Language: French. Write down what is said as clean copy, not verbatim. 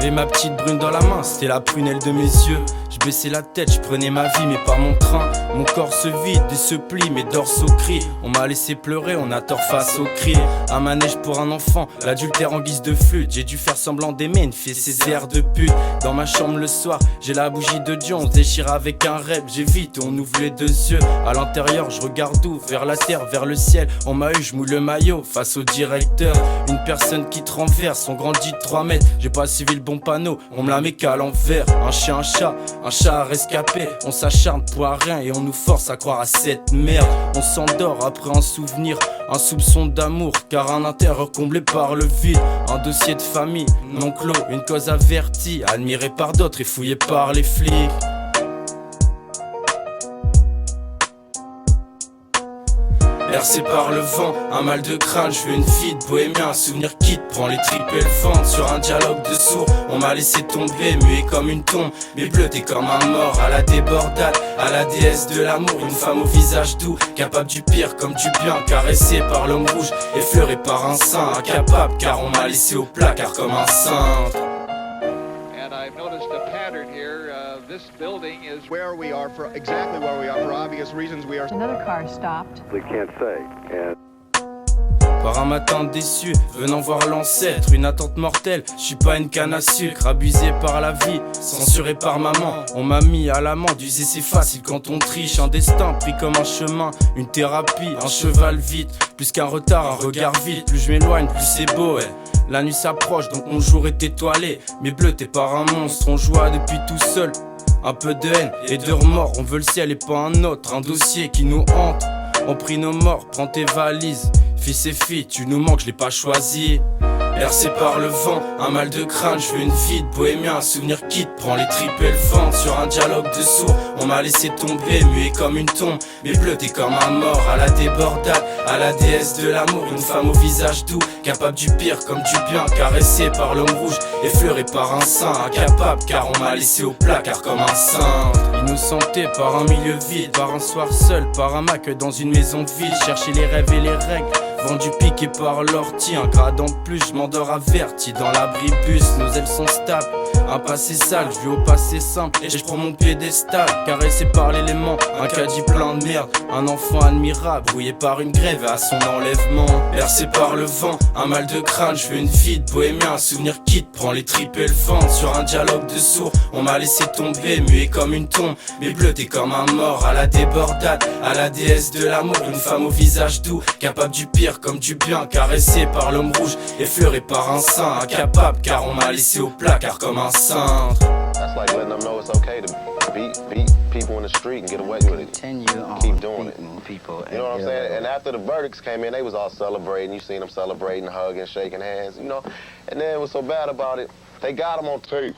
J'avais ma petite brune dans la main, c'était la prunelle de mes yeux. Je baissais la tête, je prenais ma vie mais pas mon train. Mon corps se vide et se plie, mes dorsaux crient. On m'a laissé pleurer, on a tort face au cri. Un manège pour un enfant, l'adultère en guise de flûte. J'ai dû faire semblant d'aimer une fille, ses airs de pute. Dans ma chambre le soir, j'ai la bougie de Dieu. On se déchire avec un rêve, j'évite, on ouvre les deux yeux. À l'intérieur, je regarde où? Vers la terre, vers le ciel. On m'a eu, je moule le maillot face au directeur. Une personne qui te renverse, on grandit de 3 mètres. J'ai pas suivi le bon panneau, on me la met qu'à l'envers. Un chien, un chat à rescapé. On s'acharne pour rien et on nous force à croire à cette merde. On s'endort après un souvenir, un soupçon d'amour, car un intérieur comblé par le vide. Un dossier de famille non clos, une cause avertie, admirée par d'autres et fouillée par les flics. Bercé par le vent, un mal de crâne, je veux une vie de bohémien, un souvenir qui te prend les tripes et le ventre. Sur un dialogue de sourds, on m'a laissé tomber, muet comme une tombe. Mais bleu, t'es comme un mort, à la débordade, à la déesse de l'amour. Une femme au visage doux, capable du pire comme du bien. Caressée par l'homme rouge, effleurée par un sein. Incapable car on m'a laissé au placard comme un saint. I've noticed a pattern here. This building is where we are for exactly where we are for obvious reasons. We are. Another car stopped. We can't say. And Par un matin déçu, venant voir l'ancêtre, une attente mortelle, je suis pas une canne à sucre, abusé par la vie, censuré par maman. On m'a mis à l'amende, user c'est facile quand on triche. Un destin pris comme un chemin, une thérapie, un cheval vite. Plus qu'un retard, un regard vite. Plus je m'éloigne, plus c'est beau, ouais. La nuit s'approche, donc mon jour est étoilé. Mais bleu, t'es pas un monstre, on joue depuis tout seul. Un peu de haine et de remords, on veut le ciel et pas un autre. Un dossier qui nous hante, on prie nos morts, prends tes valises. Fils et filles, tu nous manques, je l'ai pas choisi. Bercé par le vent, un mal de crâne, je veux une vie de bohémien, un souvenir qui te prend les tripes et le ventre. Sur un dialogue de sourds, on m'a laissé tomber, muet comme une tombe. Mais bleu, t'es comme un mort, à la débordade, à la déesse de l'amour. Une femme au visage doux, capable du pire comme du bien. Caressée par l'homme rouge, effleurée par un sein. Incapable car on m'a laissé au placard comme un saint. Innocenté par un milieu vide, par un soir seul, par un Mac dans une maison vide. Chercher les rêves et les règles, vendu piqué par l'ortie. Un gradant de plus, je m'endors averti dans l'abribus. Nos ailes sont stables, un passé sale, je vis au passé simple et je prends mon piédestal. Caressé par l'élément, un caddie plein de merde. Un enfant admirable, brouillé par une grève et à son enlèvement. Bercé par le vent, un mal de crâne, je veux une vie de bohémien, un souvenir qui te prend les tripes et le ventre. Sur un dialogue de sourds, on m'a laissé tomber, muet comme une tombe. Mais bleu, t'es comme un mort, à la débordade, à la déesse de l'amour. Une femme au visage doux, capable du pire comme du bien. Caressée par l'homme rouge, effleurée par un sein. Incapable car on m'a laissé au placard comme un cintre. that's like letting them know it's okay to beat people in the street and get away with it. Continue on Keep doing it. beating people. You know what I'm saying? And after the verdicts came in, they was all celebrating. You seen them celebrating, hugging, shaking hands, you know. And then what's so bad about it, they got them on tape.